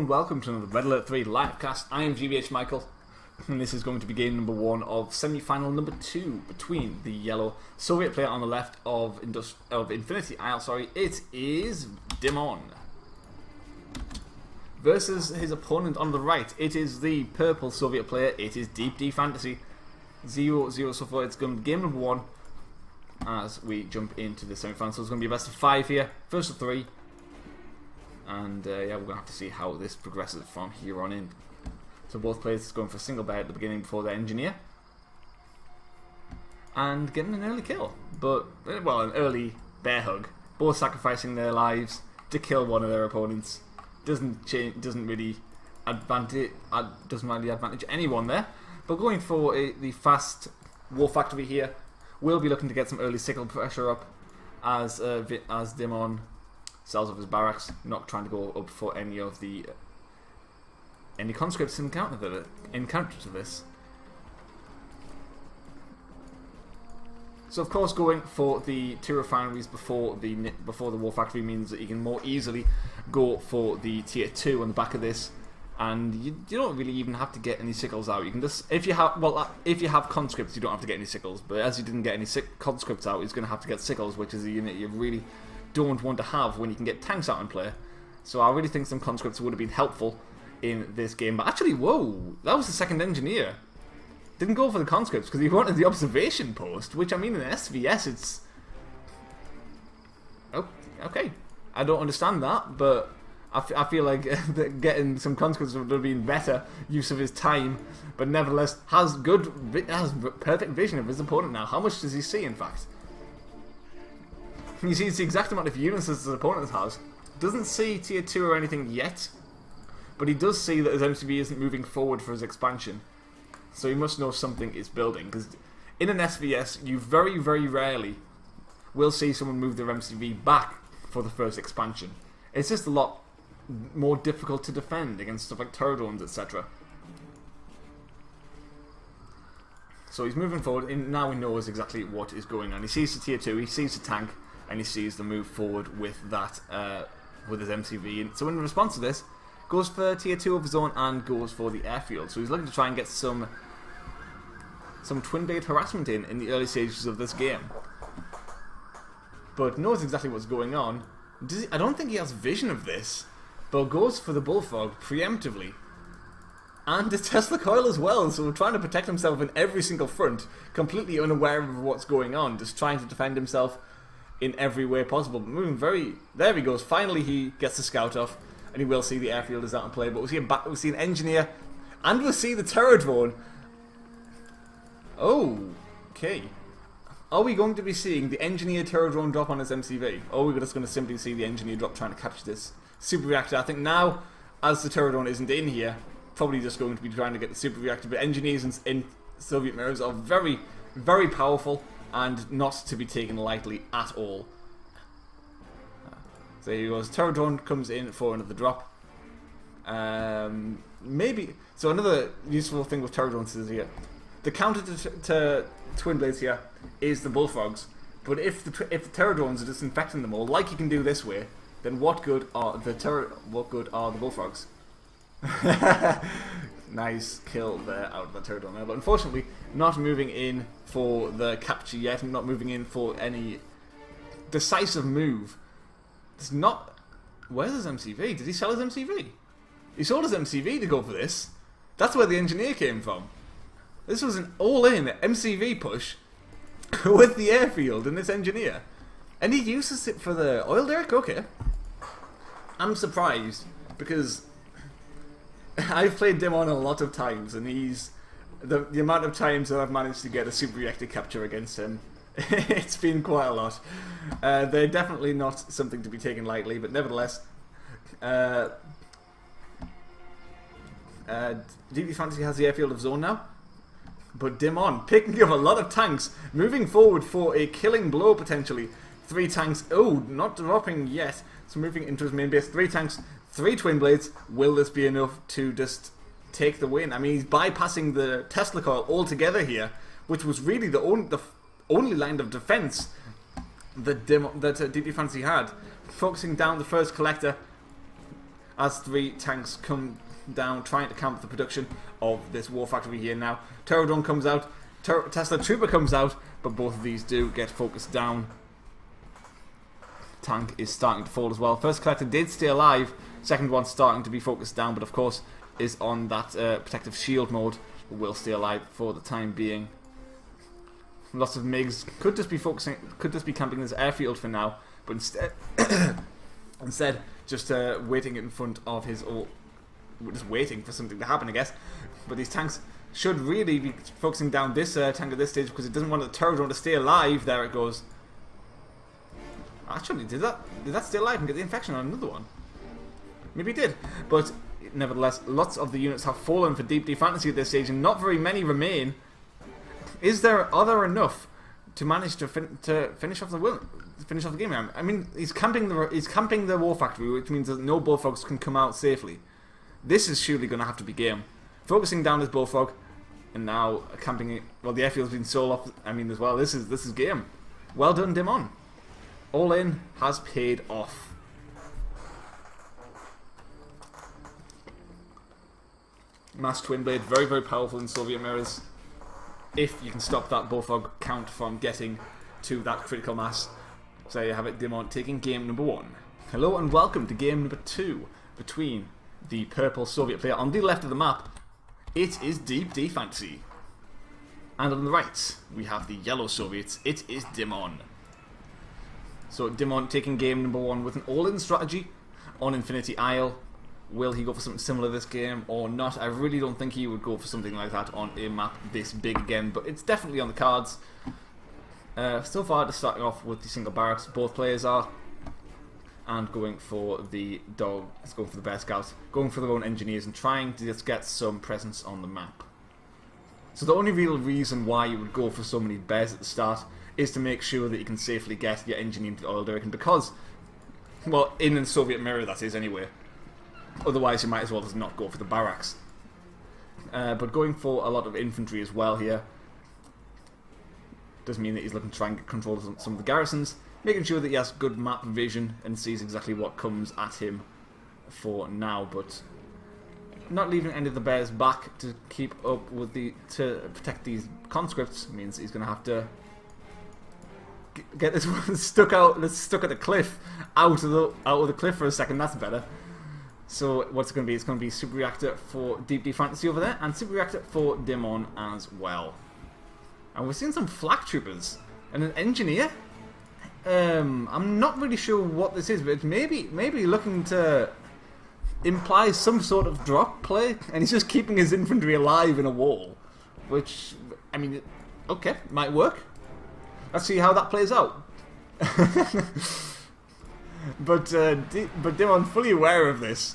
and welcome to another Red Alert 3 livecast. I am GBH Michael, and this is going to be game number 1 of semi-final number 2 between the yellow Soviet player on the left of Infinity Isle. It is Dimon versus his opponent on the right. It is the purple Soviet player. It is Deep D Fantasy 0-0 so far. It's going to be game number 1 as we jump into the semi-final. So it's going to be a best of 5 here, first of 3. And yeah, we're going to have to see how this progresses from here on in. So both players going for a single bear at the beginning before the engineer. And getting an early kill. But, well, an early bear hug. Both sacrificing their lives to kill one of their opponents. Doesn't really advantage anyone there. But going for the fast war factory here, we'll be looking to get some early sickle pressure up as Dimon sells off his barracks, not trying to go up for any of the conscripts encounter to this. So of course, going for the 2 refineries before the war factory means that you can more easily go for the tier 2 on the back of this, and you don't really even have to get any sickles out. You can just, if you have conscripts, you don't have to get any sickles. But as you didn't get any conscripts out, he's going to have to get sickles, which is a unit you really don't want to have when you can get tanks out in play. So I really think some conscripts would have been helpful in this game. But actually, whoa, that was the second engineer. Didn't go for the conscripts because he wanted the observation post, which, I mean, in SVS it's... Oh, okay. I don't understand that, but I feel like getting some conscripts would have been better use of his time, but nevertheless has perfect vision of his opponent now. How much does he see, in fact? He sees the exact amount of units as his opponent has. Doesn't see tier 2 or anything yet, but he does see that his MCV isn't moving forward for his expansion. So he must know something is building, because in an SVS, you very, very rarely will see someone move their MCV back for the first expansion. It's just a lot more difficult to defend against stuff like turret drones, etc. So he's moving forward, and now he knows exactly what is going on. He sees the tier 2, he sees the tank, and he sees the move forward with that, with his MCV. And so in response to this, goes for tier 2 of his own and goes for the airfield. So he's looking to try and get some twin blade harassment in the early stages of this game. But knows exactly what's going on. I don't think he has vision of this, but goes for the bullfrog preemptively. And the Tesla coil as well, so trying to protect himself in every single front, completely unaware of what's going on, just trying to defend himself in every way possible. But moving there he goes. Finally he gets the scout off, and he will see the airfield is out in play. But we'll see an engineer, and we'll see the terror drone. Oh, okay. Are we going to be seeing the engineer terror drone drop on his MCV? Or are we just going to simply see the engineer drop trying to capture this super reactor? I think now, as the terror drone isn't in here, probably just going to be trying to get the super reactor. But engineers in Soviet mirrors are very, very powerful and not to be taken lightly at all. So here he goes. Terror drone comes in for another drop. Maybe. So another useful thing with terror drones is here. The counter to twin blades here is the bullfrogs. But if the terror drones are disinfecting them all, like you can do this way, then what good are the bullfrogs? Nice kill there out of the terror drone there. But unfortunately, not moving in for the capture yet, and not moving in for any decisive move. It's not... Where's his MCV? Did he sell his MCV? He sold his MCV to go for this. That's where the engineer came from. This was an all-in MCV push with the airfield and this engineer. And he uses it for the oil derrick? Okay. I'm surprised, because I've played Dimon a lot of times, and he's... The amount of times that I've managed to get a super reactor capture against him, it's been quite a lot. They're definitely not something to be taken lightly, but nevertheless, DB Fantasy has the airfield of zone now. But Dimon picking up a lot of tanks, moving forward for a killing blow potentially. 3 tanks, oh, not dropping yet. So moving into his main base, 3 tanks, 3 twin blades. Will this be enough to just take the win? I mean, he's bypassing the Tesla coil altogether here, which was really the only line of defense that DB Fantasy had. Focusing down the first collector, as 3 tanks come down trying to camp the production of this war factory here now. Pterodon comes out, Tesla Trooper comes out, but both of these do get focused down. Tank is starting to fall as well. First collector did stay alive, second one starting to be focused down, but of course is on that protective shield mode, but will stay alive for the time being. Lots of MiGs could just be camping this airfield for now, but instead just waiting in front of his just waiting for something to happen, I guess. But these tanks should really be focusing down this tank at this stage because it doesn't want the Pterodon to stay alive. There it goes. Actually, did that stay alive and get the infection on another one? Maybe it did, but nevertheless, lots of the units have fallen for Deep Fantasy at this stage, and not very many remain. Are there enough to manage to finish off the game? I mean, he's camping the war factory, which means that no bullfrogs can come out safely. This is surely going to have to be game. Focusing down this bullfrog, and now camping it. Well, the airfield's been sold off. I mean, as well. This is game. Well done, Dimon. All in has paid off. Mass Twin Blade, very, very powerful in Soviet mirrors. If you can stop that bullfrog count from getting to that critical mass. So there you have it, Dimon taking game number 1. Hello and welcome to game number 2 between the purple Soviet player on the left of the map. It is Deep Fantasy. And on the right, we have the yellow Soviets. It is Dimon. So Dimon taking game number 1 with an all-in strategy on Infinity Isle. Will he go for something similar this game or not? I really don't think he would go for something like that on a map this big again, but it's definitely on the cards. So far, just starting off with the single barracks, both players are, and going for the Bear Scouts, going for their own engineers and trying to just get some presence on the map. So the only real reason why you would go for so many bears at the start is to make sure that you can safely get your engineering to oil derrick, and because, well, in a Soviet mirror that is anyway. Otherwise, you might as well just not go for the barracks. But going for a lot of infantry as well here does mean that he's looking to try and get control of some of the garrisons, making sure that he has good map vision and sees exactly what comes at him for now, but not leaving any of the bears back to keep up with to protect these conscripts means he's going to have to get this one stuck at the cliff, out of the cliff for a second. That's better. So what's it going to be? It's going to be Super Reactor for Deep Fantasy over there, and Super Reactor for Dimon as well. And we're seeing some flak troopers and an engineer. I'm not really sure what this is, but it's maybe looking to imply some sort of drop play, and he's just keeping his infantry alive in a wall. Which, I mean, okay, might work. Let's see how that plays out. But Dimon fully aware of this,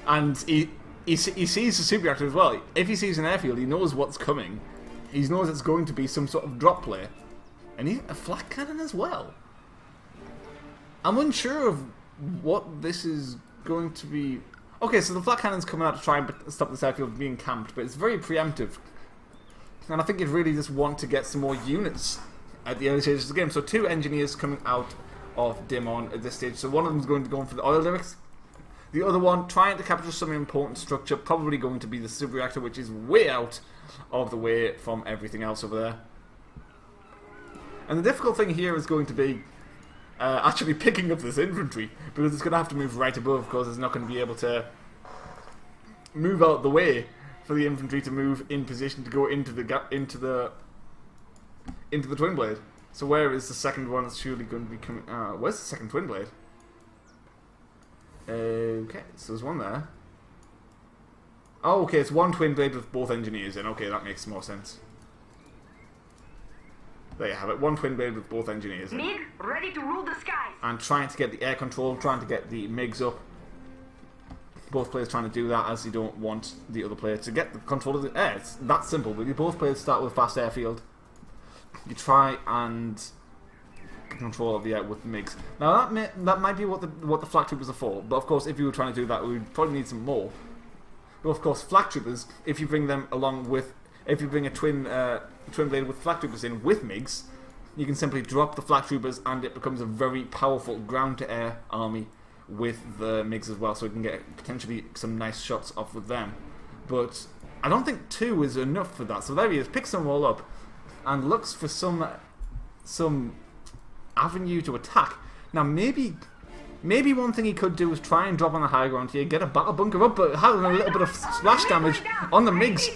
and he sees the super reactor as well. If he sees an airfield, he knows what's coming. He knows it's going to be some sort of drop play, and a flak cannon as well. I'm unsure of what this is going to be. Okay, so the flak cannon's coming out to try and stop this airfield from being camped, but it's very preemptive, and I think it really just want to get some more units at the early stages of the game. So 2 engineers coming out of Dimon at this stage. So one of them is going to go in for the oil derricks. The other one trying to capture some important structure, probably going to be the super reactor, which is way out of the way from everything else over there. And the difficult thing here is going to be actually picking up this infantry, because it's going to have to move right above, because it's not going to be able to move out the way for the infantry to move in position to go into the twin blade. So where is the second one? It's surely going to be coming. Where's the second twin blade? Okay, so there's one there. Oh, okay, it's one twin blade with both engineers in. Okay, that makes more sense. There you have it. One twin blade with both engineers in. MiG, ready to rule the skies. And trying to get the air control, trying to get the MiGs up. Both players trying to do that, as you don't want the other player to get the control of the air. It's that simple. But you both players start with fast airfield. You try and get control of the air with the MiGs. Now that might be what the flak troopers are for. But of course, if you were trying to do that, we would probably need some more. But of course, flak troopers, if you bring them along with, if you bring a twin blade with flak troopers in with MiGs, you can simply drop the flak troopers, and it becomes a very powerful ground-to-air army with the MiGs as well, so we can get potentially some nice shots off with them. But I don't think 2 is enough for that. So there he is, picks them all up and looks for some avenue to attack. Now maybe one thing he could do is try and drop on the high ground here, get a battle bunker up, but having a little bit of splash damage on the MiGs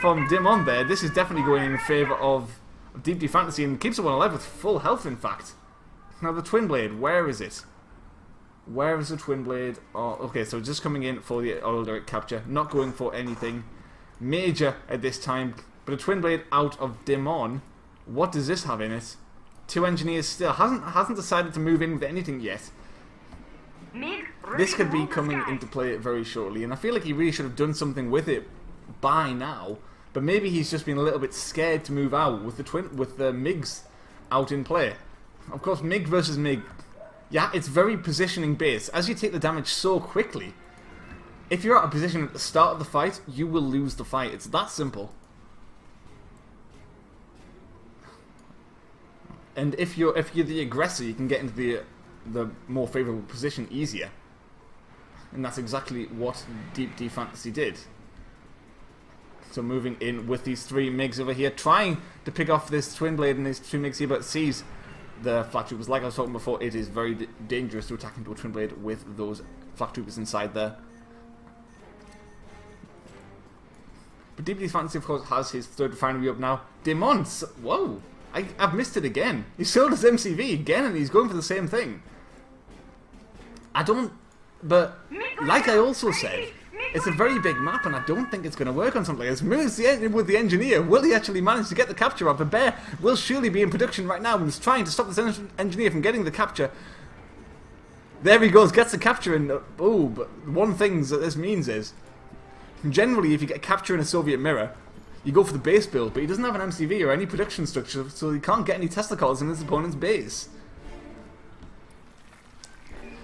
from Dimon there. This is definitely going in favour of Deep D Fantasy and keeps everyone alive with full health, in fact. Now the Twin Blade, where is it? Where is the Twin Blade? Oh, okay, so just coming in for the oil direct capture, not going for anything major at this time. But a Twin Blade out of Dimon. What does this have in it? 2 engineers still. Hasn't decided to move in with anything yet. This could be coming into play very shortly, and I feel like he really should have done something with it by now. But maybe he's just been a little bit scared to move out with the MiGs out in play. Of course, MiG versus MiG. Yeah, it's very positioning based. As you take the damage so quickly, if you're out of position at the start of the fight, you will lose the fight. It's that simple. And if you're the aggressor, you can get into the more favourable position easier. And that's exactly what Deep D Fantasy did. So moving in with these 3 MiGs over here, trying to pick off this Twin Blade and these 2 MiGs here, but sees the Flak Troopers. Like I was talking before, it is very dangerous to attack into a Twin Blade with those Flak Troopers inside there. But Deep D Fantasy, of course, has his 3rd refinery up now. Dimon, whoa! I've missed it again. He sold his MCV again, and he's going for the same thing. But like I also said, it's a very big map, and I don't think it's going to work on something like this. Moves with the engineer. Will he actually manage to get the capture up? The bear will surely be in production right now and is trying to stop this engineer from getting the capture. There he goes, gets the capture, and oh, but one thing that this means is, generally, if you get capture in a Soviet mirror, you go for the base build, but he doesn't have an MCV or any production structure, so he can't get any Tesla calls in his opponent's base.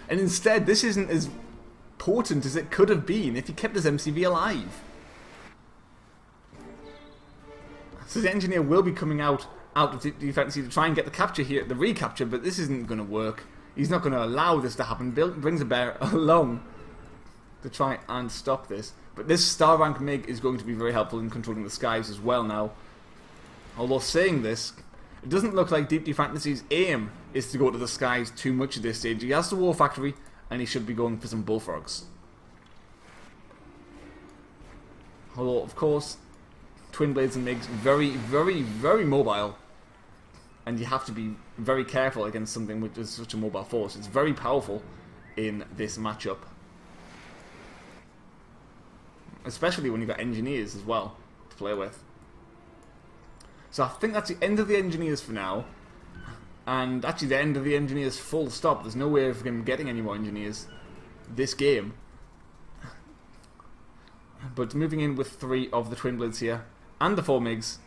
And instead, this isn't as potent as it could have been if he kept his MCV alive. So the engineer will be coming out of defense to try and get the capture here, the recapture, but this isn't going to work. He's not going to allow this to happen. Brings a bear along to try and stop this. But this star rank MiG is going to be very helpful in controlling the skies as well now. Although saying this, it doesn't look like Deep D Fantasy's aim is to go to the skies too much at this stage. He has the War Factory, and he should be going for some bullfrogs. Although, of course, Twin Blades and MiGs, very, very, very mobile. And you have to be very careful against something which is such a mobile force. It's very powerful in this matchup. Especially when you've got engineers as well to play with. So I think that's the end of the engineers for now. And actually the end of the engineers full stop. There's no way of him getting any more engineers this game. But moving in with 3 of the Twin Blades here. And the 4 MiGs.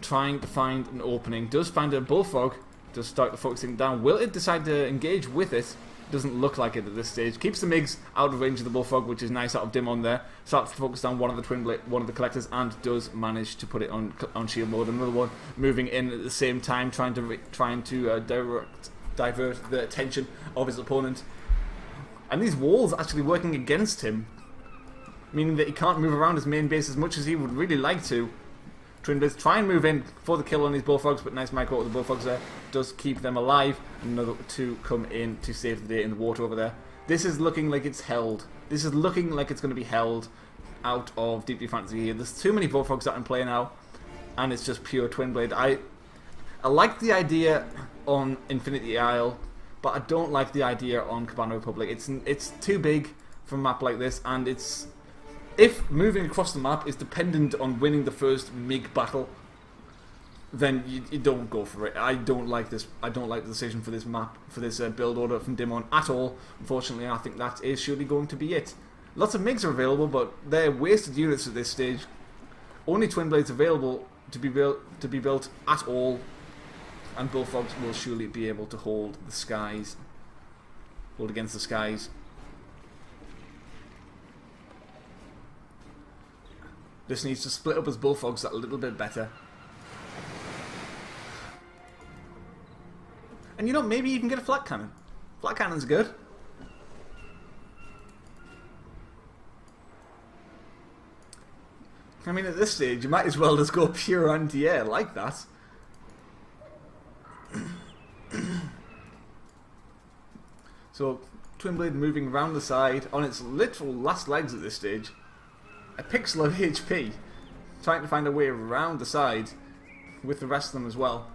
Trying to find an opening. Does find a bullfrog. Does start focusing down. Will it decide to engage with it? Doesn't look like it at this stage. Keeps the MiGs out of range of the bullfrog, which is nice out of Dimon there. Starts to focus down one of the collectors, and does manage to put it on shield mode. Another one moving in at the same time, trying to divert the attention of his opponent. And these walls actually working against him, meaning that he can't move around his main base as much as he would really like to. Twin Blades try and move in for the kill on these bullfrogs, but nice micro with the bullfrogs there. Does keep them alive. Another 2 come in to save the day in the water over there. This is looking like it's held. This is looking like it's going to be held out of Deep D Fantasy here. There's too many bullfrogs out in play now, and it's just pure Twin Blade. I like the idea on Infinity Isle, but I don't like the idea on Cabana Republic. It's too big for a map like this, and it's... If moving across the map is dependent on winning the first MiG battle, then you don't go for it. I don't like this. I don't like the decision for this map, for this build order from Dimon at all. Unfortunately, I think that is surely going to be it. Lots of MiGs are available, but they're wasted units at this stage. Only Twin Blades available to be built at all, and bullfrogs will surely be able to hold the skies, hold against the skies. Just needs to split up his bullfrogs that a little bit better. And you know, maybe even get a flat cannon. Flat cannon's good. I mean, at this stage, you might as well just go pure anti-air like that. So, Twin Blade moving around the side on its literal last legs at this stage. A pixel of HP. Trying to find a way around the side with the rest of them as well.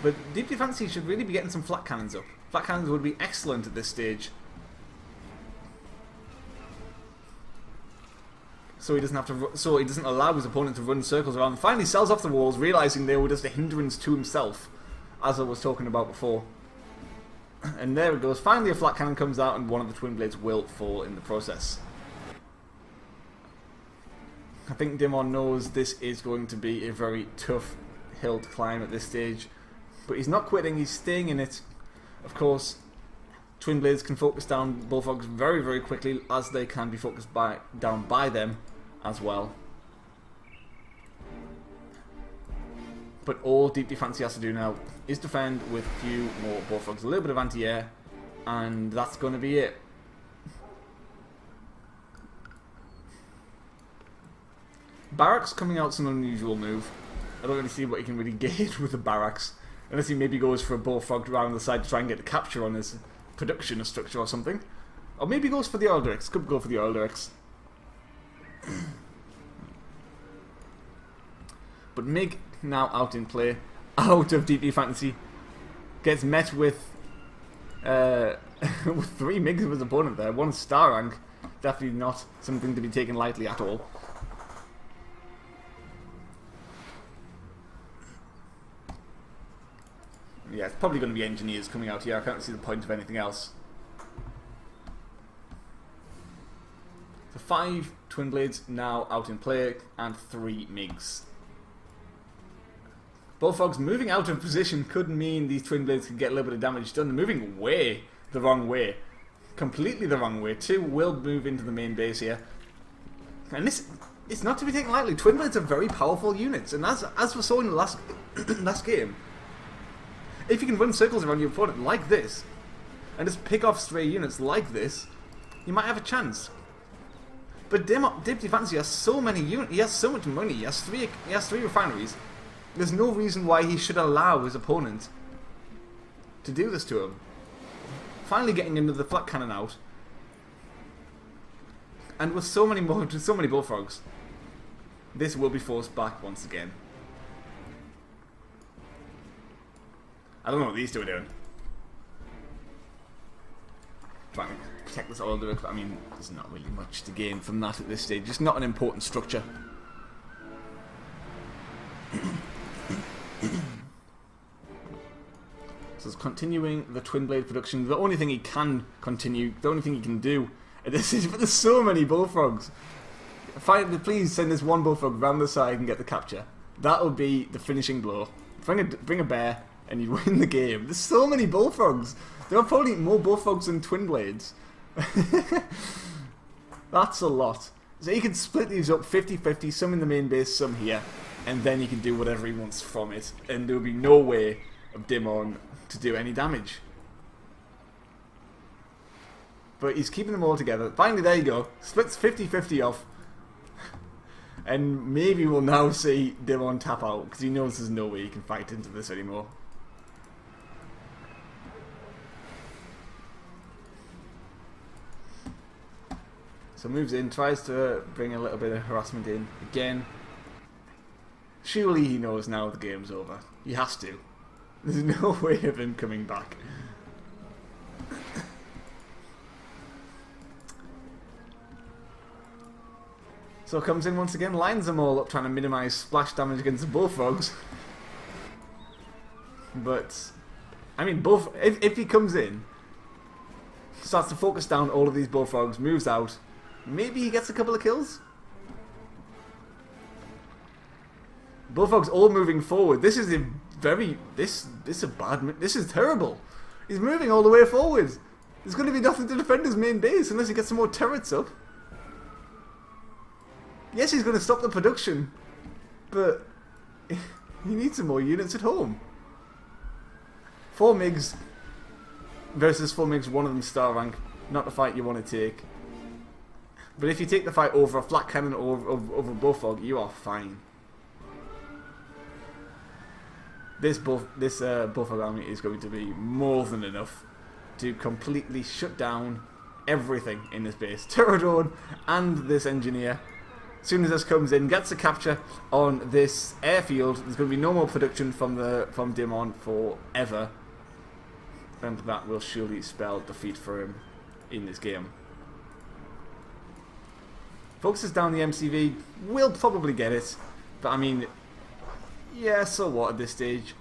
But Deep Defense should really be getting some flat cannons up. Flat cannons would be excellent at this stage. So he doesn't allow his opponent to run circles around. And finally sells off the walls, realizing they were just a hindrance to himself, as I was talking about before. And there it goes. Finally a flat cannon comes out and one of the Twin Blades will fall in the process. I think Dimon knows this is going to be a very tough hill to climb at this stage. But he's not quitting, he's staying in it. Of course, Twin Blades can focus down Bullfrogs very, very quickly, as they can be focused down by them as well. But all Deep Defense has to do now is defend with a few more Bullfrogs, a little bit of anti-air, and that's going to be it. Barracks coming out's an unusual move. I don't really see what he can really gauge with the Barracks, unless he maybe goes for a Bullfrog around the side to try and get a capture on his production structure or something. Or maybe he goes for the oil derricks. Could go for the oil derricks. But Mig, now out in play, out of DP Fantasy, gets met with with 3 MiGs of his opponent there. 1 star rank. Definitely not something to be taken lightly at all. Yeah, it's probably going to be engineers coming out here. I can't see the point of anything else. So 5 Twin Blades now out in play and 3 MiGs. Bullfrogs moving out of position could mean these Twin Blades could get a little bit of damage done. They're moving way the wrong way. Completely the wrong way. 2 will move into the main base here. And this, it's not to be taken lightly. Twin Blades are very powerful units. And as we saw in the last game, if you can run circles around your opponent like this, and just pick off stray units like this, you might have a chance. But Deep Defense has so many units, he has so much money, he has three refineries. There's no reason why he should allow his opponent to do this to him. Finally getting into the flat cannon out. And with so many Bullfrogs, this will be forced back once again. I don't know what these two are doing. Trying to protect this oil derrick, but I mean, there's not really much to gain from that at this stage. It's not an important structure. So it's continuing the Twin Blade production. The only thing he can continue, the only thing he can do at this is, but there's so many Bullfrogs. Finally, please send this 1 Bullfrog round the side and get the capture. That will be the finishing blow. Bring a bear and you win the game. There's so many Bullfrogs. There are probably more Bullfrogs than Twin Blades. That's a lot. So he can split these up 50-50, some in the main base, some here, and then he can do whatever he wants from it, and there will be no way of Dimon to do any damage. But he's keeping them all together. Finally, there you go. Splits 50-50 off. And maybe we'll now see Dimon tap out, because he knows there's no way he can fight into this anymore. So moves in, tries to bring a little bit of harassment in. Again, surely he knows now the game's over. He has to. There's no way of him coming back. So comes in once again, lines them all up, trying to minimise splash damage against the Bullfrogs. But, I mean, if he comes in, starts to focus down all of these Bullfrogs, moves out, maybe he gets a couple of kills? Bullfrogs all moving forward. This is a very... This is terrible. He's moving all the way forward. There's going to be nothing to defend his main base unless he gets some more turrets up. Yes, he's going to stop the production, but he needs some more units at home. 4 MiGs versus 4 MiGs, one of them star rank. Not the fight you want to take. But if you take the fight over a flat cannon or over a bullfrog, you are fine. This bullfrog army is going to be more than enough to completely shut down everything in this base. Pterodon and this engineer. As soon as this comes in, gets a capture on this airfield, there's going to be no more production from Dimon forever. And that will surely spell defeat for him in this game. Focuses down the MCV, will probably get it. But I mean, yeah, so what at this stage?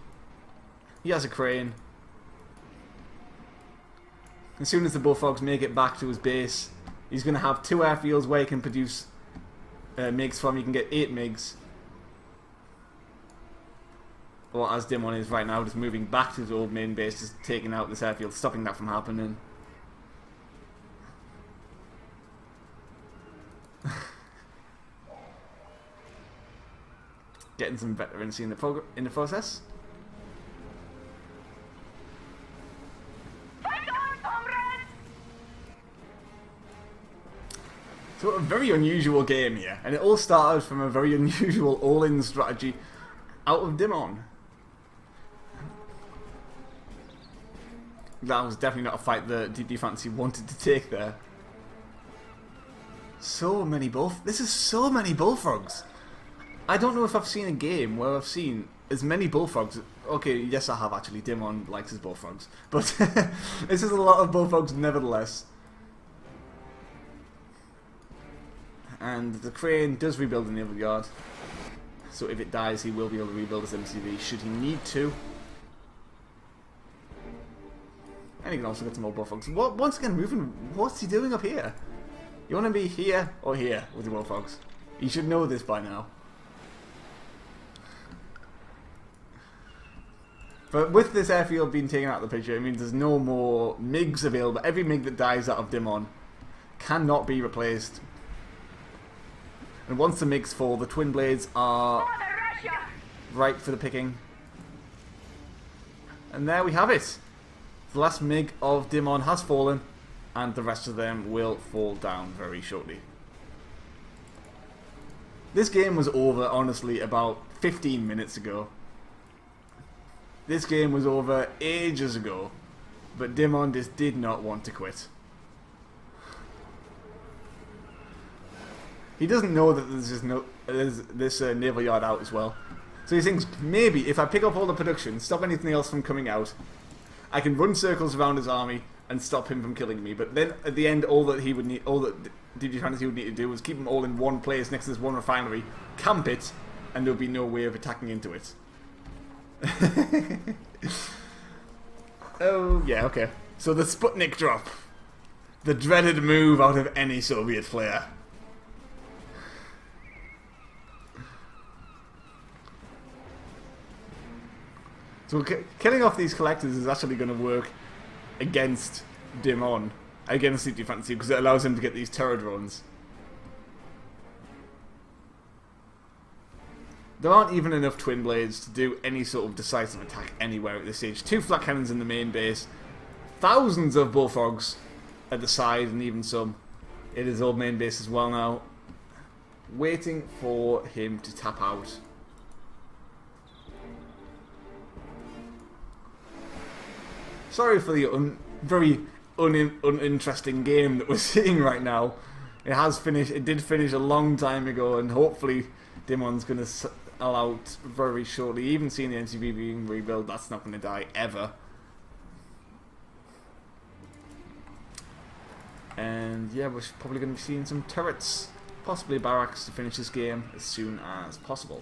He has a crane. As soon as the bullfrogs make it back to his base, he's going to have 2 airfields where he can produce MiGs from. You can get 8 MiGs. Or as Dimon is right now, just moving back to his old main base, just taking out this airfield, stopping that from happening. Getting some veterancy in the process. So a very unusual game here, and it all started from a very unusual all-in strategy out of Dimon. That was definitely not a fight that DD Fantasy wanted to take there. This is so many bullfrogs. I don't know if I've seen a game where I've seen as many bullfrogs. Okay, yes I have actually. Dimon likes his bullfrogs. But this is a lot of bullfrogs nevertheless. And the crane does rebuild the naval yard. So if it dies, he will be able to rebuild his MCV should he need to. And he can also get some more bullfrogs. Once again, moving. What's he doing up here? You want to be here or here with the bullfrogs? You should know this by now. But with this airfield being taken out of the picture, it means there's no more MiGs available. Every MiG that dies out of Dimon cannot be replaced. And once the MiGs fall, the twin blades are ripe for the picking. And there we have it. The last MiG of Dimon has fallen, and the rest of them will fall down very shortly. This game was over, honestly, about 15 minutes ago. This game was over ages ago, but Dimon just did not want to quit. He doesn't know that there's this naval yard out as well. So he thinks, maybe if I pick up all the production, stop anything else from coming out, I can run circles around his army and stop him from killing me. But then at the end, all that DD Fantasy would need to do was keep them all in one place next to this one refinery, camp it, and there'll be no way of attacking into it. Oh, yeah, okay. So the Sputnik drop. The dreaded move out of any Soviet player. So killing off these collectors is actually going to work against Dimon, against DD Fantasy, because it allows him to get these terror drones. There aren't even enough twin blades to do any sort of decisive attack anywhere at this stage. 2 flat cannons in the main base, thousands of bullfrogs at the side, and even some in his old main base as well now, waiting for him to tap out. Sorry for the very uninteresting game that we're seeing right now. It has finished. It did finish a long time ago, and hopefully Dimon's going to sell out very shortly. Even seeing the NCV being rebuilt, that's not going to die ever. And yeah, we're probably going to be seeing some turrets, possibly barracks, to finish this game as soon as possible.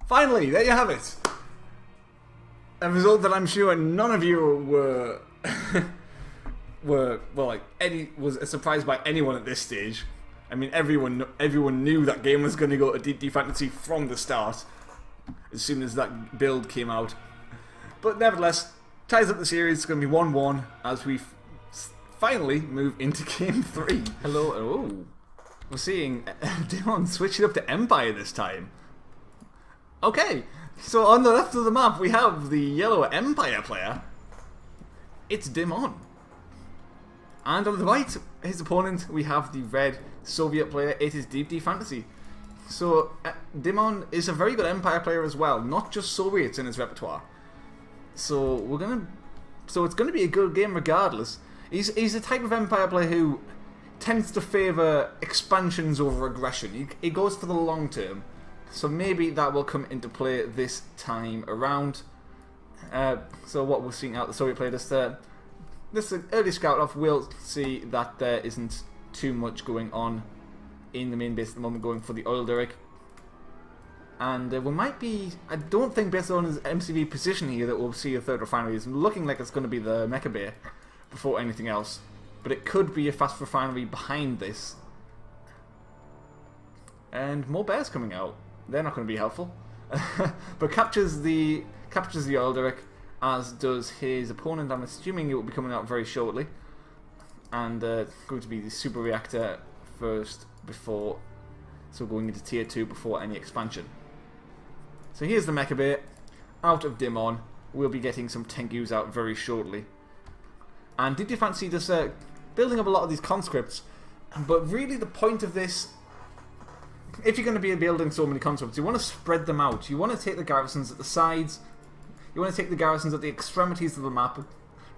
Finally, there you have it. A result that I'm sure none of you was surprised by anyone at this stage. I mean, everyone knew that game was going to go to DD Fantasy from the start, as soon as that build came out. But nevertheless, ties up the series. It's going to be 1-1 as we finally move into Game 3. Hello. Oh, we're seeing Dimon switch it up to Empire this time. Okay. So on the left of the map we have the yellow Empire player. It's Dimon. And on the right, his opponent, we have the red Soviet player. It is Deep D Fantasy. So Dimon is a very good Empire player as well, not just Soviets in his repertoire. So it's gonna be a good game regardless. He's the type of Empire player who tends to favour expansions over aggression. He goes for the long term. So maybe that will come into play this time around. So what we're seeing out the Soviet player this early scout off, we'll see that there isn't too much going on in the main base at the moment, going for the oil derrick. And we might be, I don't think based on his MCV position here that we'll see a third refinery. It's looking like it's going to be the Mecha Bay before anything else. But it could be a fast refinery behind this. And more bears coming out. They're not going to be helpful. But captures the oil derrick, as does his opponent. I'm assuming it will be coming out very shortly. And going to be the super reactor first before, so going into tier 2 before any expansion. So here's the Mecha Bay out of Dimon. We'll be getting some Tengus out very shortly. And did you fancy just building up a lot of these conscripts? But really the point of this, if you're going to be building so many conscripts, you want to spread them out. You want to take the garrisons at the sides. You want to take the garrisons at the extremities of the map,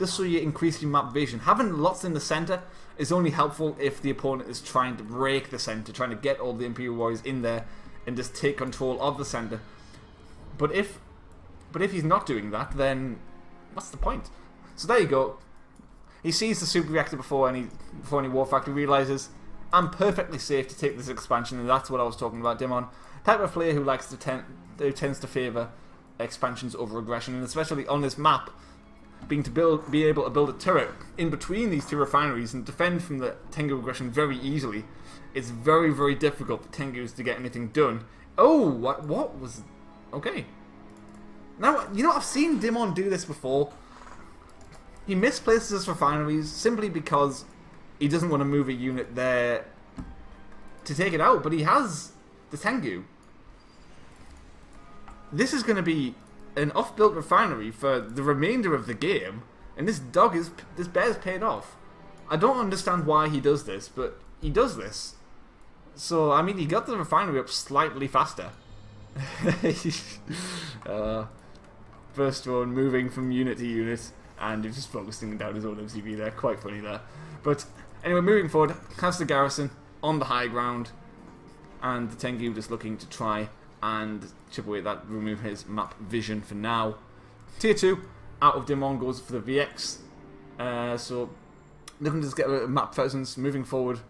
just so you increase your map vision. Having lots in the centre is only helpful if the opponent is trying to break the centre, trying to get all the Imperial Warriors in there and just take control of the centre. But if he's not doing that, then what's the point? So there you go. He sees the super reactor before any war factory, realises I'm perfectly safe to take this expansion, and that's what I was talking about. Dimon, type of player who tends to favour expansions over aggression, and especially on this map, be able to build a turret in between these two refineries and defend from the Tengu aggression very easily. It's very, very difficult for Tengus to get anything done. Oh, what was... Okay. Now, you know, I've seen Dimon do this before. He misplaces his refineries simply because he doesn't want to move a unit there to take it out, but he has the Tengu. This is going to be an off-built refinery for the remainder of the game, and this bear's paid off. I don't understand why he does this, but he does this. So, I mean, he got the refinery up slightly faster. First one, moving from unit to unit, and he's just focusing down his own MCV there. Quite funny there. But anyway, moving forward, has the garrison on the high ground, and the Tengu just looking to try and chip away at that, remove his map vision for now. Tier 2, out of Dimon, goes for the VX. So, looking to just get a map presence moving forward,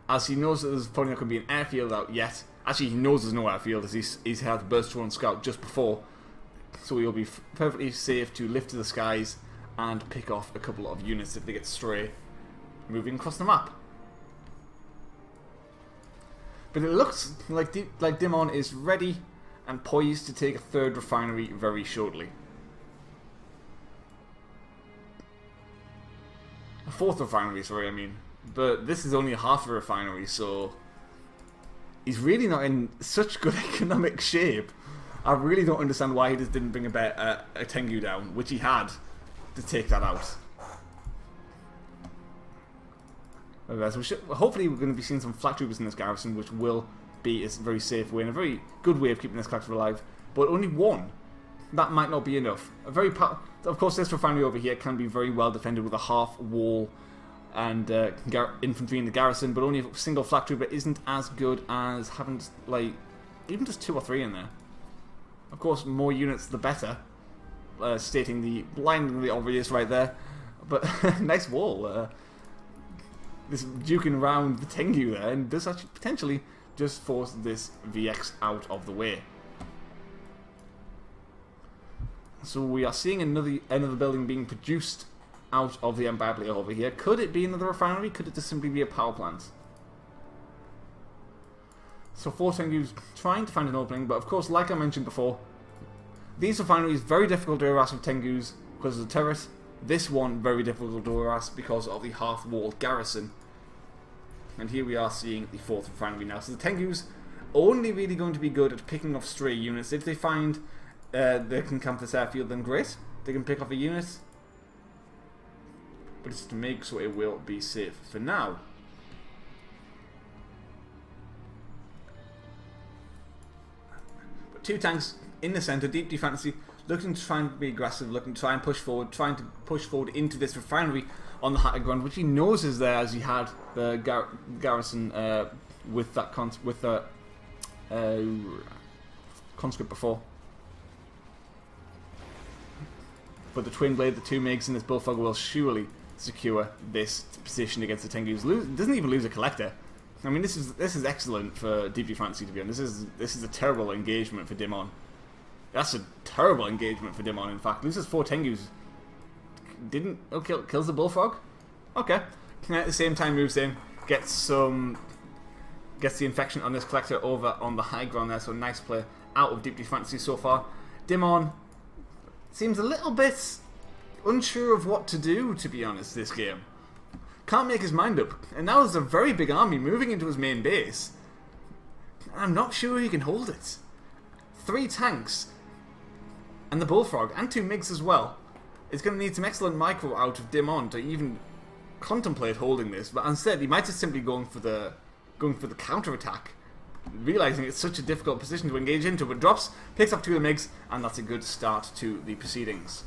as he knows that there's probably not going to be an airfield out yet. Actually, he knows there's no airfield, as he's had the burst drone scout just before. So he'll be perfectly safe to lift to the skies and pick off a couple of units if they get stray, moving across the map. But it looks like Dimon is ready and poised to take a third refinery very shortly. A fourth refinery, sorry, I mean. But this is only half a refinery, so he's really not in such good economic shape. I really don't understand why he just didn't bring a Tengu down, which he had, to take that out. So hopefully we're going to be seeing some flak troopers in this garrison, which will be a very safe way and a very good way of keeping this collective alive. But only one. That might not be enough. Of course, this refinery over here can be very well defended with a half wall and infantry in the garrison, but only a single flak trooper isn't as good as having, like, even just 2 or 3 in there. Of course, more units the better, stating the blindingly obvious right there. But nice wall. This duking around the Tengu there, and does actually potentially just force this VX out of the way. So we are seeing another building being produced out of the Empire player over here. Could it be another refinery? Could it just simply be a power plant? So 4 Tengu's trying to find an opening, but of course, like I mentioned before, these refineries very difficult to harass with Tengu's because of the turret. This one very difficult to harass because of the half-wall garrison. And here we are seeing the 4th refinery now. So the Tengu's only really going to be good at picking off stray units. If they find they can camp this airfield, then great. They can pick off a unit. but it's to make so it will be safe for now. But 2 tanks in the centre, Deep Fantasy, looking to try and be aggressive, looking to try and push forward, trying to push forward into this refinery on the high ground, which he knows is there, as he had the garrison with the conscript before. But the Twin Blade, the 2 MiGs and this Bullfrog will surely secure this position against the Tengus. Doesn't even lose a collector. I mean, this is excellent for Deep Fantasy, to be honest. This is a terrible engagement for Dimon. That's a terrible engagement for Dimon, in fact. Loses 4 Tengus. Didn't... Oh, kills the Bullfrog? Okay. At the same time moves in, gets the infection on this collector over on the high ground there, so nice play out of Deep Fantasy so far. Dimon seems a little bit unsure of what to do, to be honest, this game. Can't make his mind up. And now there's a very big army moving into his main base. I'm not sure he can hold it. 3 tanks, and the Bullfrog, and 2 MiGs as well. It's going to need some excellent micro out of Dimon to even contemplate holding this, but instead he might just simply going for the counter-attack, realising it's such a difficult position to engage into, but drops, picks up 2 of the MiGs, and that's a good start to the proceedings.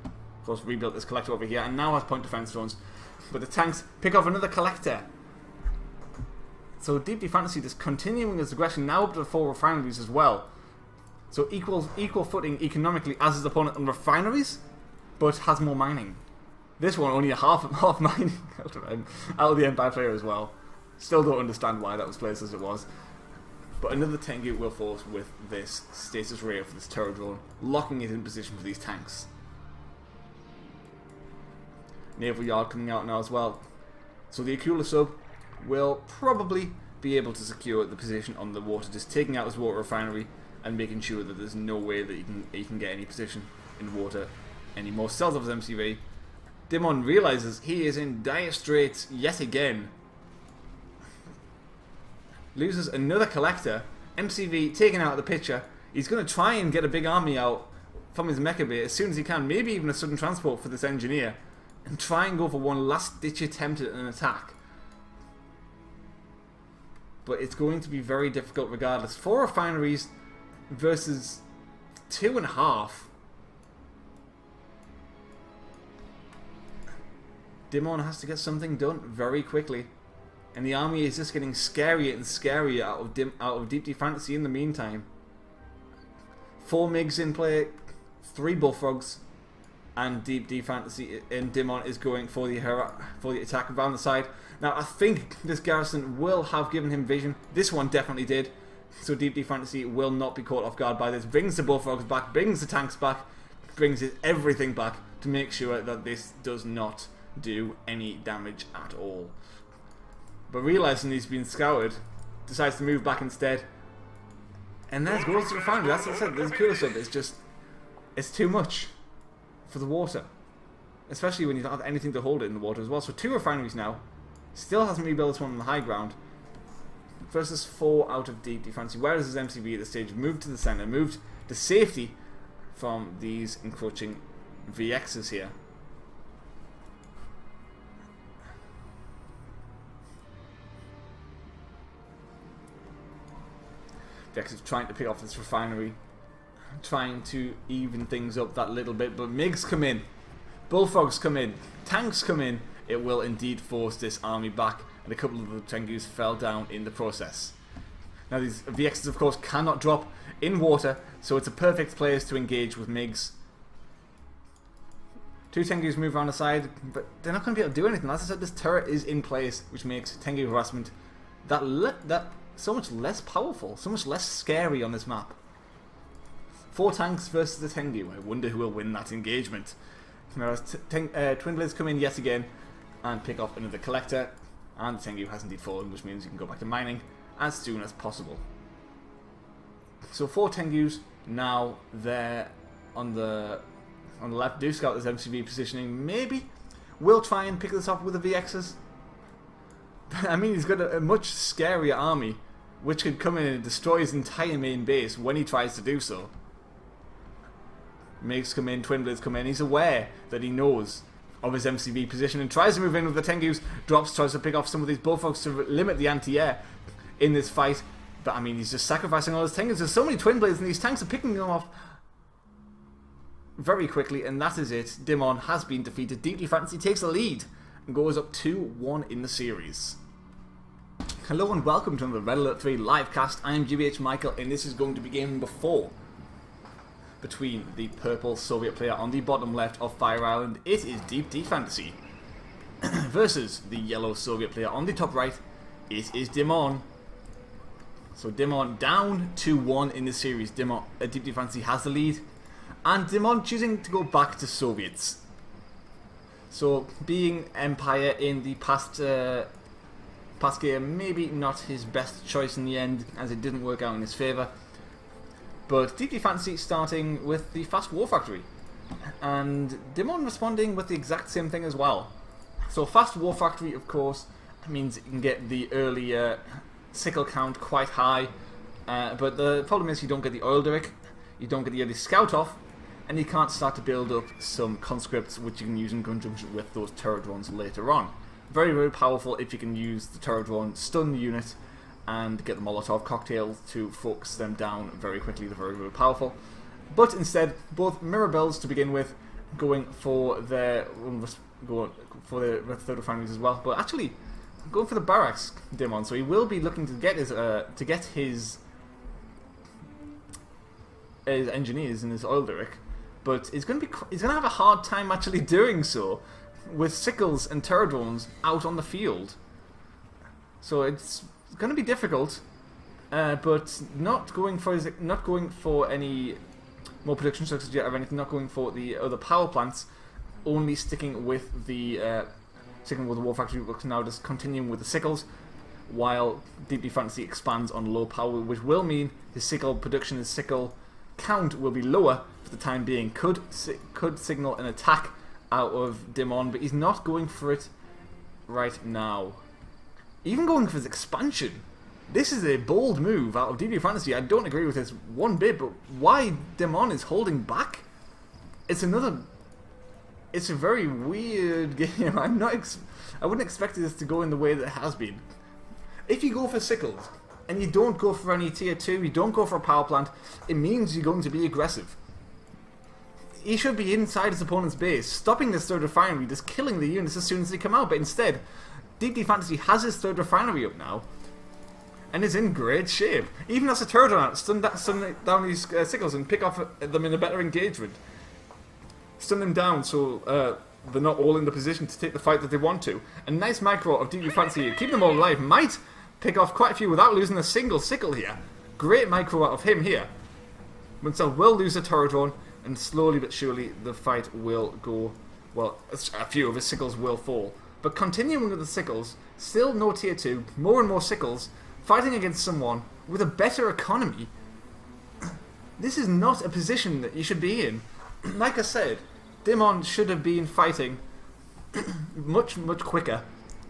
Of course, rebuilt this collector over here, and now has point defense drones, but the tanks pick off another collector. So Deep Fantasy just continuing his aggression, now up to the 4 refineries as well. So equal footing economically as his opponent on refineries, but has more mining. This one only a half mining out of the Empire player as well. Still don't understand why that was placed as it was. But another Tengu will force with this stasis ray for this turret drone, locking it in position for these tanks. Naval Yard coming out now as well. So the Akula sub will probably be able to secure the position on the water, just taking out his water refinery and making sure that there's no way that he can get any position in water anymore. Sells off his MCV. Dimon realizes he is in dire straits yet again. Loses another collector. MCV taken out of the picture. He's going to try and get a big army out from his mecha base as soon as he can. Maybe even a sudden transport for this engineer. And try and go for one last ditch attempt at an attack. But it's going to be very difficult regardless. 4 refineries versus 2.5. Dimon has to get something done very quickly. And the army is just getting scarier and scarier out of Deep Fantasy in the meantime. 4 MiGs in play, 3 Bullfrogs, and Deep Fantasy and Dimon is going for the attack around the side. Now I think this garrison will have given him vision. This one definitely did. So Deep Fantasy will not be caught off guard by this. Brings the Bullfrogs back, brings the tanks back, brings everything back to make sure that this does not do any damage at all. But realising he's been scoured, decides to move back instead. And there's goes to the refinery. That's what I said. There's a cooler sub. It's too much for the water. Especially when you don't have anything to hold it in the water as well. So 2 refineries now. Still hasn't rebuilt this one on the high ground. Versus 4 out of Deep Fantasy. Whereas his MCV at this stage moved to the centre, moved to safety from these encroaching VXs here. VXs trying to pick off this refinery, trying to even things up that little bit, but MiGs come in, Bullfrogs come in, tanks come in. It will indeed force this army back, and a couple of the Tengus fell down in the process. Now these VXs of course cannot drop in water, so it's a perfect place to engage with MiGs. 2 Tengus move around the side, but they're not going to be able to do anything. As I said, this turret is in place, which makes Tengu harassment that so much less powerful, so much less scary on this map. 4 tanks versus the Tengu. I wonder who will win that engagement. Whereas Twin Blades come in yet again and pick off another collector, and the Tengu has indeed fallen, which means you can go back to mining as soon as possible. So 4 Tengus now there on the left. Do scout this MCV positioning. Maybe we'll try and pick this up with the VXs. I mean, he's got a much scarier army, which could come in and destroy his entire main base when he tries to do so. Makes come in, Twin Blades come in. He's aware that he knows of his MCV position and tries to move in with the Tengus. Drops, tries to pick off some of these Bullfrogs to limit the anti-air in this fight. But I mean, he's just sacrificing all his Tengus. There's so many Twin Blades and these tanks are picking them off very quickly, and that is it. Dimon has been defeated. Deeply Fantasy takes the lead and goes up 2-1 in the series. Hello and welcome to another Red Alert 3 livecast. I am GBH Michael, and this is going to be game number 4 between the purple Soviet player on the bottom left of Fire Island. It is Deep Fantasy versus the yellow Soviet player on the top right. It is Dimon. So Dimon down 2-1 in the series. Dimon, Deep Fantasy has the lead, and Dimon choosing to go back to Soviets. So being Empire in the past game, maybe not his best choice in the end, as it didn't work out in his favour. But Deeply Fantasy starting with the Fast War Factory, and Dimon responding with the exact same thing as well. So Fast War Factory, of course, means you can get the early sickle count quite high, but the problem is you don't get the oil derrick, you don't get the early scout off, and you can't start to build up some conscripts which you can use in conjunction with those turret drones later on. Very, very powerful if you can use the turret drone, stun the unit, and get the Molotov cocktails to focus them down very quickly. They're very, very powerful. But instead, both Mirabelles to begin with, going for their third refineries as well. But actually, going for the barracks, Dimon. So he will be looking to get his engineers and his oil derrick, but he's going to have a hard time actually doing so with sickles and turret drones out on the field. So it's going to be difficult, but not going for any more production structures yet or anything. Not going for the other power plants. Only sticking with the war factory. Now just continuing with the sickles, while Deeply Fantasy expands on low power, which will mean his sickle production, his sickle count will be lower for the time being. Could signal an attack out of Dimon, but he's not going for it right now. Even going for his expansion. This is a bold move out of Deeply Fantasy. I don't agree with this one bit, but why Dimon is holding back? It's a very weird game. I wouldn't expect this to go in the way that it has been. If you go for sickles and you don't go for any tier 2, you don't go for a power plant, it means you're going to be aggressive. He should be inside his opponent's base, stopping this third refinery, just killing the units as soon as they come out, but instead Deeply Fantasy has his third refinery up now, and is in great shape. Even as a turret on it, stun down these sickles and pick off them in a better engagement. Stun them down so they're not all in the position to take the fight that they want to. A nice micro of Deeply Fantasy here, keeping them all alive. Might pick off quite a few without losing a single sickle here. Great micro out of him here. Winsell will lose a turret drone, and slowly but surely the fight will go, well, a few of his sickles will fall. But continuing with the sickles, still no tier 2, more and more sickles, fighting against someone with a better economy. This is not a position that you should be in. Like I said, Dimon should have been fighting much, much quicker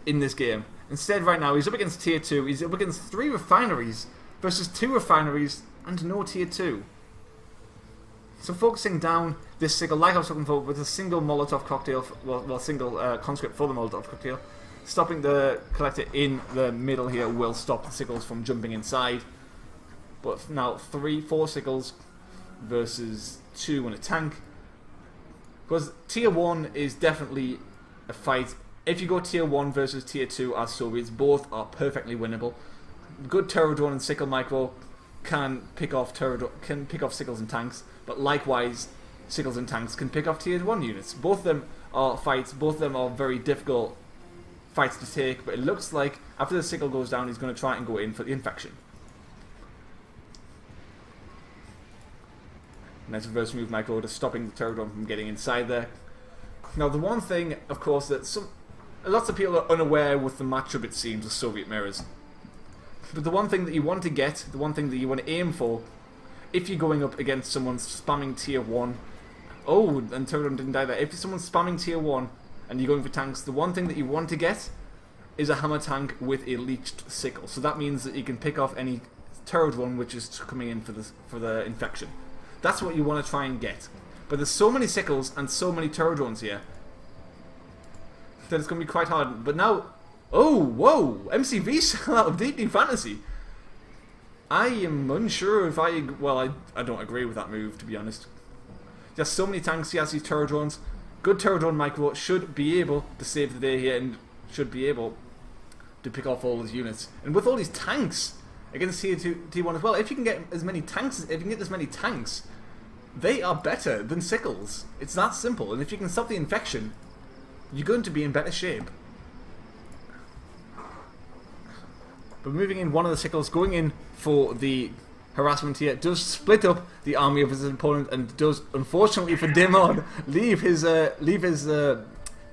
in this game. Instead, right now, he's up against tier 2, he's up against 3 refineries versus 2 refineries and no tier 2. So focusing down this sickle, like I was talking about, with a single Molotov cocktail, single conscript for the Molotov cocktail, stopping the collector in the middle here will stop the sickles from jumping inside. But now 4 sickles versus 2 in a tank. Because tier 1 is definitely a fight. If you go tier 1 versus tier 2 as Soviets, both are perfectly winnable. Good turret drone and sickle micro can pick off sickles and tanks, but likewise sickles and tanks can pick off tier 1 units. Both of them are fights, both of them are very difficult fights to take, but it looks like after the sickle goes down he's going to try and go in for the infection. Nice reverse move micro, just stopping the turret drone from getting inside there. Now the one thing, of course, that lots of people are unaware with the matchup, it seems, of Soviet mirrors. But the one thing that you want to get, the one thing that you want to aim for, if you're going up against someone spamming tier 1, oh, and turret drone didn't die there. If someone's spamming tier 1 and you're going for tanks, the one thing that you want to get is a hammer tank with a leached sickle. So that means that you can pick off any turret drone which is coming in for the infection. That's what you want to try and get. But there's so many sickles and so many turret drones here that it's going to be quite hard. But now... Oh, whoa! MCV sell out of Deep Deep Fantasy. I am unsure if I... Well, I don't agree with that move, to be honest. He has so many tanks, he has these turret drones. Good turret drone micro should be able to save the day here and should be able to pick off all his units. And with all these tanks against tier 2, tier 1 as well, if you can get as many tanks, if you can get as many tanks, they are better than sickles. It's that simple. And if you can stop the infection, you're going to be in better shape. But moving in, one of the sickles going in for the harassment here does split up the army of his opponent and does, unfortunately for Dimon, leave his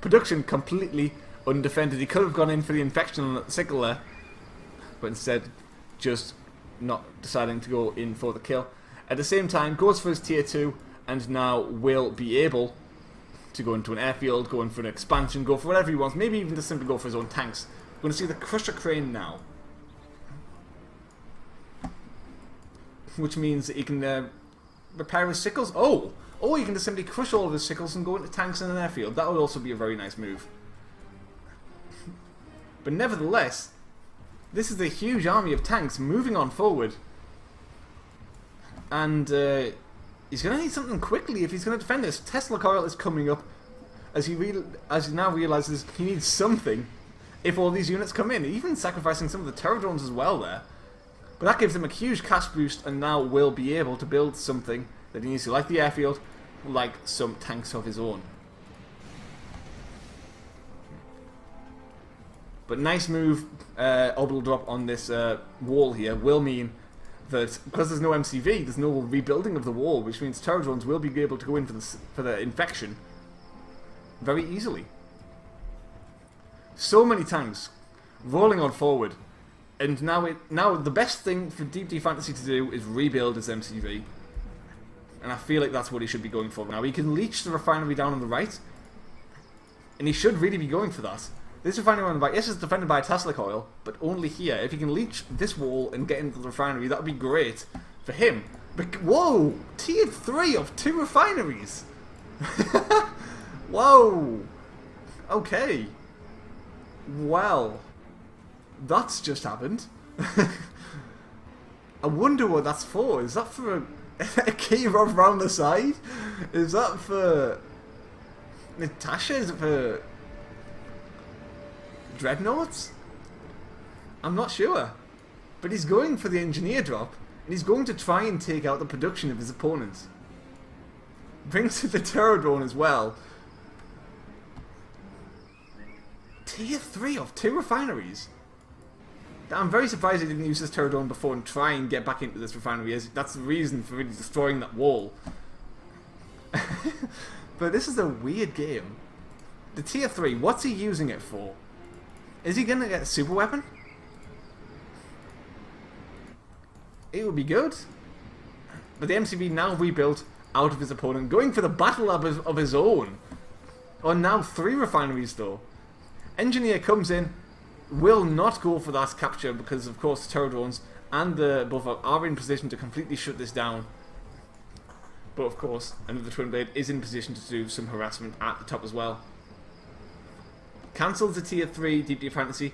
production completely undefended. He could have gone in for the infection on the sickle there, but instead just not deciding to go in for the kill. At the same time, goes for his tier 2 and now will be able to go into an airfield, go in for an expansion, go for whatever he wants, maybe even just simply go for his own tanks. We're going to see the Crusher Crane now, which means that he can repair his sickles. Oh, he can just simply crush all of his sickles and go into tanks in an airfield. That would also be a very nice move. But nevertheless, this is a huge army of tanks moving on forward. And he's going to need something quickly if he's going to defend this. Tesla Coil is coming up as he now realizes he needs something if all these units come in. Even sacrificing some of the turret drones as well there. But that gives him a huge cash boost and now will be able to build something that he needs to, like the airfield, like some tanks of his own. But nice move, orbital drop on this wall here will mean that because there's no MCV, there's no rebuilding of the wall, which means turret drones will be able to go in for the infection very easily. So many tanks rolling on forward. And now the best thing for Deep Deep Fantasy to do is rebuild his MCV. And I feel like that's what he should be going for now. He can leech the refinery down on the right. And he should really be going for that. This refinery on the right, yes, it's defended by a Tesla Coil, but only here. If he can leech this wall and get into the refinery, that would be great for him. But, whoa! Tier 3 of 2 refineries! Whoa! Okay. Well... That's just happened. I wonder what that's for. Is that for a key rod round the side? Is that for Natasha? Is it for Dreadnoughts? I'm not sure. But he's going for the engineer drop, and he's going to try and take out the production of his opponents. Brings the turret drone as well. Tier 3 of 2 refineries. I'm very surprised he didn't use this turret drone before and try and get back into this refinery. That's the reason for really destroying that wall. But this is a weird game. The tier 3, what's he using it for? Is he going to get a super weapon? It would be good. But the MCV now rebuilt out of his opponent, going for the battle lab of his own. On now 3 refineries though. Engineer comes in, will not go for that capture because of course the turret drones and the buffer are in position to completely shut this down. But of course, another Twin Blade is in position to do some harassment at the top as well. Cancels the tier 3 Deep Deep Fantasy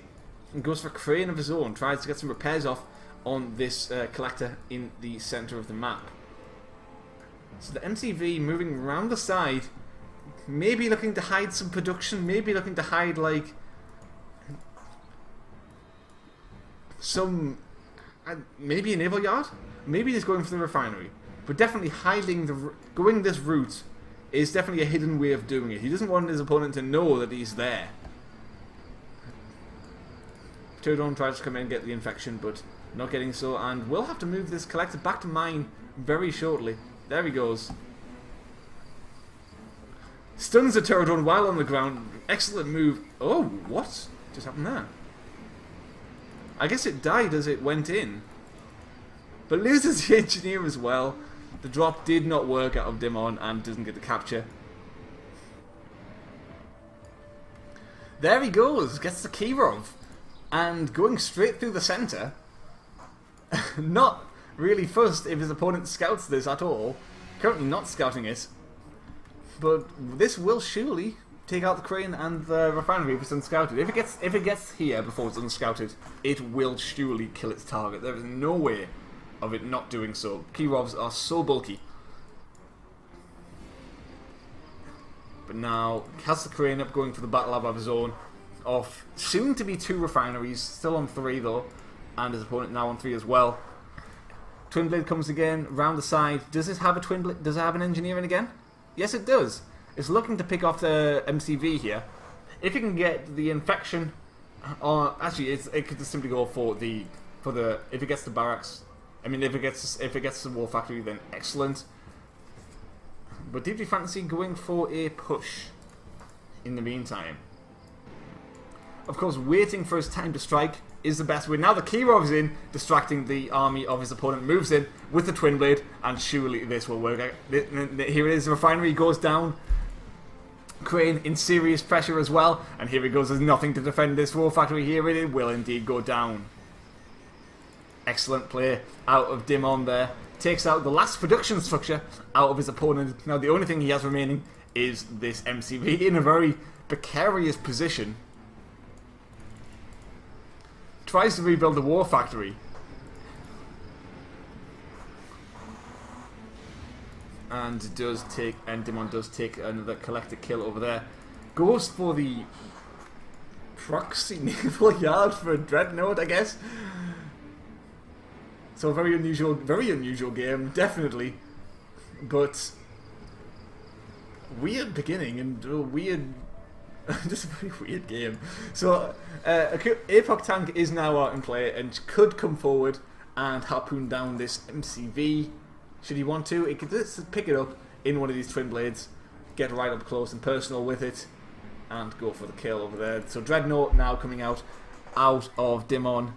and goes for a crane of his own. Tries to get some repairs off on this collector in the center of the map. So the MCV moving around the side, maybe looking to hide some production, maybe looking to hide like some, maybe a naval yard? Maybe he's going for the refinery. But definitely hiding going this route is definitely a hidden way of doing it. He doesn't want his opponent to know that he's there. Turdon tries to come in and get the infection, but not getting so, and we'll have to move this collector back to mine very shortly. There he goes. Stuns the Turdon while on the ground. Excellent move. Oh, what just happened there? I guess it died as it went in. But loses the engineer as well. The drop did not work out of Dimon and doesn't get the capture. There he goes. Gets the Kirov. And going straight through the center. Not really fussed if his opponent scouts this at all. Currently not scouting it. But this will surely take out the crane and the refinery if it's unscouted. If it gets here before it's unscouted, it will surely kill its target. There is no way of it not doing so. Kirovs are so bulky. But now has the crane up, going for the battle lab of his own. Off soon to be 2 refineries, still on 3 though, and his opponent now on 3 as well. Twin blade comes again round the side. Does it have a twin blade? Does it have an engineer in again? Yes, it does. It's looking to pick off the MCV here. If you can get the infection, or actually, it could just simply go for the if it gets the barracks. I mean, if it gets the war factory, then excellent. But Deeply Fantasy going for a push in the meantime. Of course, waiting for his time to strike is the best way. Now the Kirov is in, distracting the army of his opponent, moves in with the Twin Blade, and surely this will work out. Here it is, the refinery goes down. Crane in serious pressure as well, and here he goes, there's nothing to defend this war factory here, it will indeed go down. Excellent play out of Dimon there. Takes out the last production structure out of his opponent. Now the only thing he has remaining is this MCV in a very precarious position. Tries to rebuild the war factory. And Dimon does take another collector kill over there. Goes for the proxy naval yard for a dreadnought, I guess. So very unusual game, definitely. But weird beginning and weird, just a very weird game. So APOC tank is now out in play and could come forward and harpoon down this MCV. Should he want to, it could just pick it up in one of these twin blades, get right up close and personal with it, and go for the kill over there. So Dreadnought now coming out of Dimon.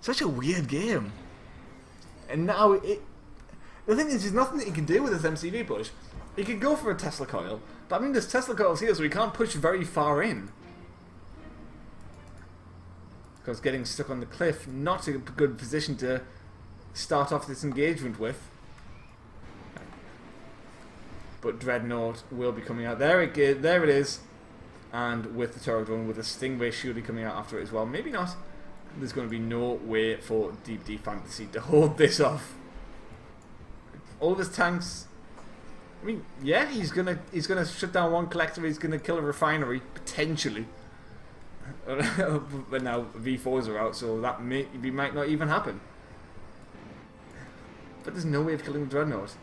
Such a weird game. And now the thing is, there's nothing that he can do with this MCV push. He could go for a Tesla coil, but I mean there's Tesla coils here, so he can't push very far in. Because getting stuck on the cliff, not a good position to start off this engagement with. But Dreadnought will be coming out. There it is. And with the turret drone, with a Stingray surely coming out after it as well. Maybe not. There's going to be no way for Deep Fantasy to hold this off. All of his tanks. I mean, yeah, he's gonna shut down one collector. He's gonna kill a refinery potentially. But now V4s are out, so that might not even happen. But there's no way of killing the Dreadnought.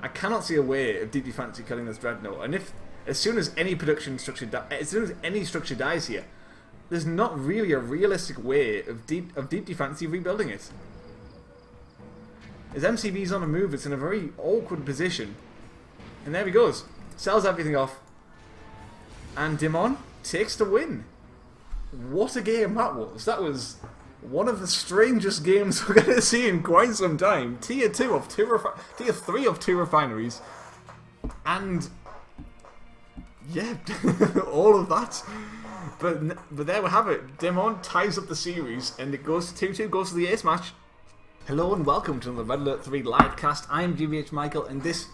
I cannot see a way of Deep Fantasy killing this Dreadnought. And as soon as any structure dies here, there's not really a realistic way of Deep Fantasy rebuilding it. His MCV's on a move, it's in a very awkward position. And there he goes. Sells everything off. And Dimon takes the win. What a game that was. That was one of the strangest games we're going to see in quite some time. Tier 3 of 2 refineries. And yeah, all of that. But there we have it. Dimon ties up the series, and it goes to 2-2, goes to the ace match. Hello and welcome to another Red Alert 3 live cast. I am GVH Michael, and this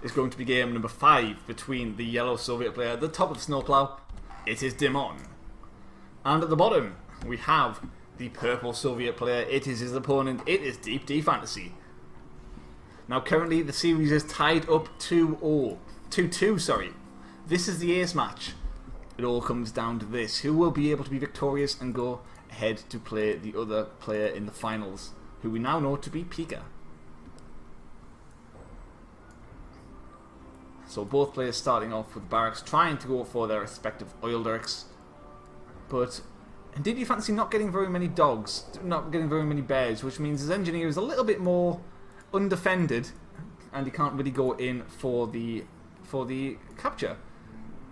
is going to be game number 5 between the yellow Soviet player at the top of the snowplow. It is Dimon. And at the bottom, we have the purple Soviet player. It is his opponent. It is Deep Fantasy. Now currently the series is tied up 2-2, sorry. This is the ace match. It all comes down to this. Who will be able to be victorious and go ahead to play the other player in the finals, who we now know to be Pika. So both players starting off with barracks, trying to go for their respective oil derricks. But Deep Fantasy not getting very many dogs, not getting very many bears, which means his engineer is a little bit more undefended, and he can't really go in for the capture.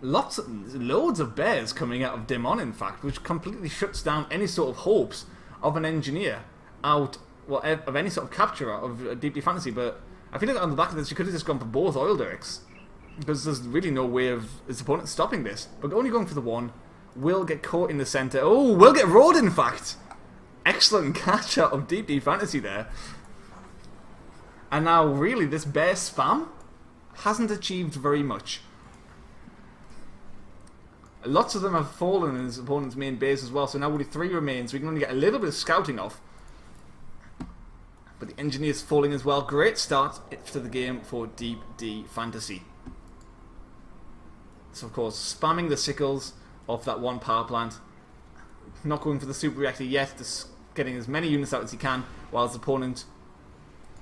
Loads of bears coming out of Dimon, in fact, which completely shuts down any sort of hopes of an engineer of any sort of capture of Deep Fantasy. But I feel like on the back of this, you could have just gone for both oil derricks, because there's really no way of his opponent stopping this. But only going for the one, will get caught in the centre. Oh, will get rolled, in fact. Excellent catch out of Deep Fantasy there. And now, really, this bear spam hasn't achieved very much. Lots of them have fallen in his opponent's main base as well, so now only 3 remain, so we can only get a little bit of scouting off. But the engineer's falling as well. Great start to the game for Deep D Fantasy. So of course, spamming the sickles off that one power plant. Not going for the super reactor yet, just getting as many units out as he can, while his opponent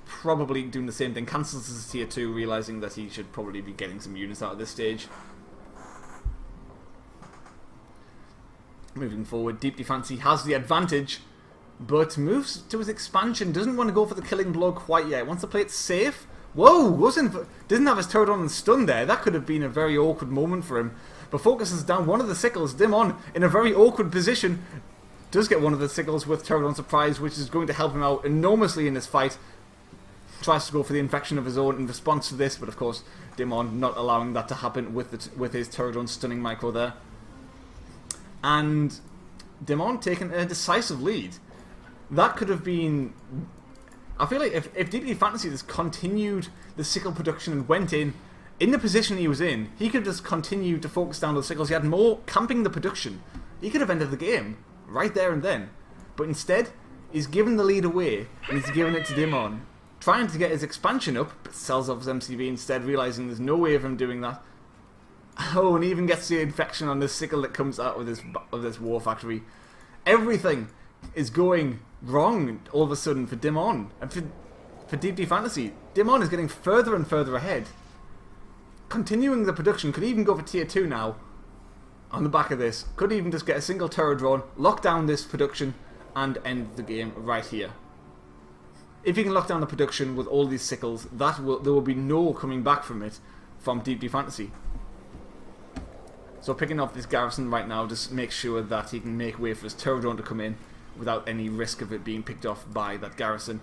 probably doing the same thing. Cancels his tier 2, realising that he should probably be getting some units out at this stage. Moving forward, Deep D Fantasy has the advantage, but moves to his expansion. Doesn't want to go for the killing blow quite yet. Wants to play it safe. Whoa! Didn't have his turret on and stun there. That could have been a very awkward moment for him. But focuses down one of the sickles. Dimon, in a very awkward position, does get one of the sickles with turret on surprise, which is going to help him out enormously in this fight. Tries to go for the infection of his own in response to this, but of course, Dimon not allowing that to happen with his turret on stunning micro there. And Dimon taking a decisive lead. That could have been... I feel like if Deep D Fantasy just continued the sickle production and went in the position he was in, he could have just continued to focus down those sickles. He had more camping the production. He could have ended the game right there and then. But instead, he's given the lead away, and he's given it to Dimon. Trying to get his expansion up, but sells off his MCV instead, realising there's no way of him doing that. Oh, and he even gets the infection on this sickle that comes out of this war factory. Everything is going wrong all of a sudden for Dimon. And for Deep D Fantasy, Dimon is getting further and further ahead. Continuing the production, could even go for tier 2 now. On the back of this, could even just get a single turret drone, lock down this production, and end the game right here. If you can lock down the production with all these sickles, there will be no coming back from it from Deep D Fantasy. So picking up this garrison right now just makes sure that he can make way for his turret drone to come in without any risk of it being picked off by that garrison.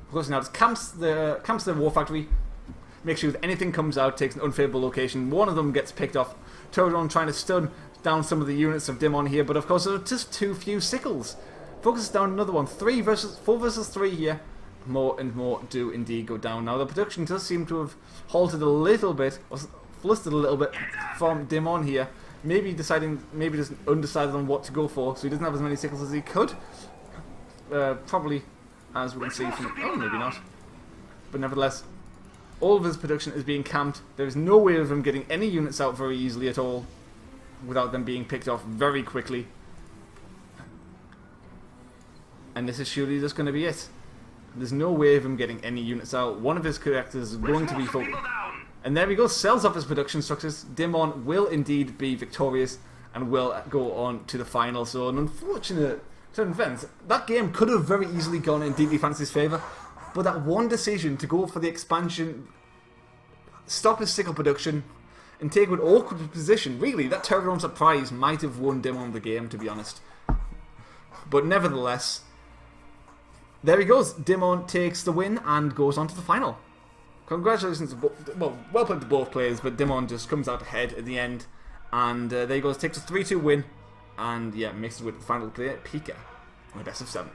Of course, now just camps the war factory, make sure that anything comes out, takes an unfavourable location. One of them gets picked off. Turret drone trying to stun down some of the units of Dimon here, but of course there are just too few sickles. Focuses down another one. 4 versus 3 here. More and more do indeed go down. Now the production does seem to have halted a little bit, or flustered a little bit from Dimon here. Maybe just undecided on what to go for, so he doesn't have as many sickles as he could. Probably, as we can see from... Oh, maybe not. But nevertheless, all of his production is being camped. There is no way of him getting any units out very easily at all, without them being picked off very quickly. And this is surely just going to be it. There's no way of him getting any units out. One of his characters is going to be focused. And there we go, sells off his production structures. Dimon will indeed be victorious and will go on to the final. So an unfortunate turn of events. That game could have very easily gone in Deep D Fantasy's favour, but that one decision to go for the expansion, stop his sickle production, and take an awkward position, really, that turret on surprise might have won Dimon the game, to be honest. But nevertheless, there he goes. Dimon takes the win and goes on to the final. Congratulations to well played to both players, but Dimon just comes out ahead at the end. And there he goes, takes a 3-2 win. And yeah, makes it with the final player, Pika, in the best of 7.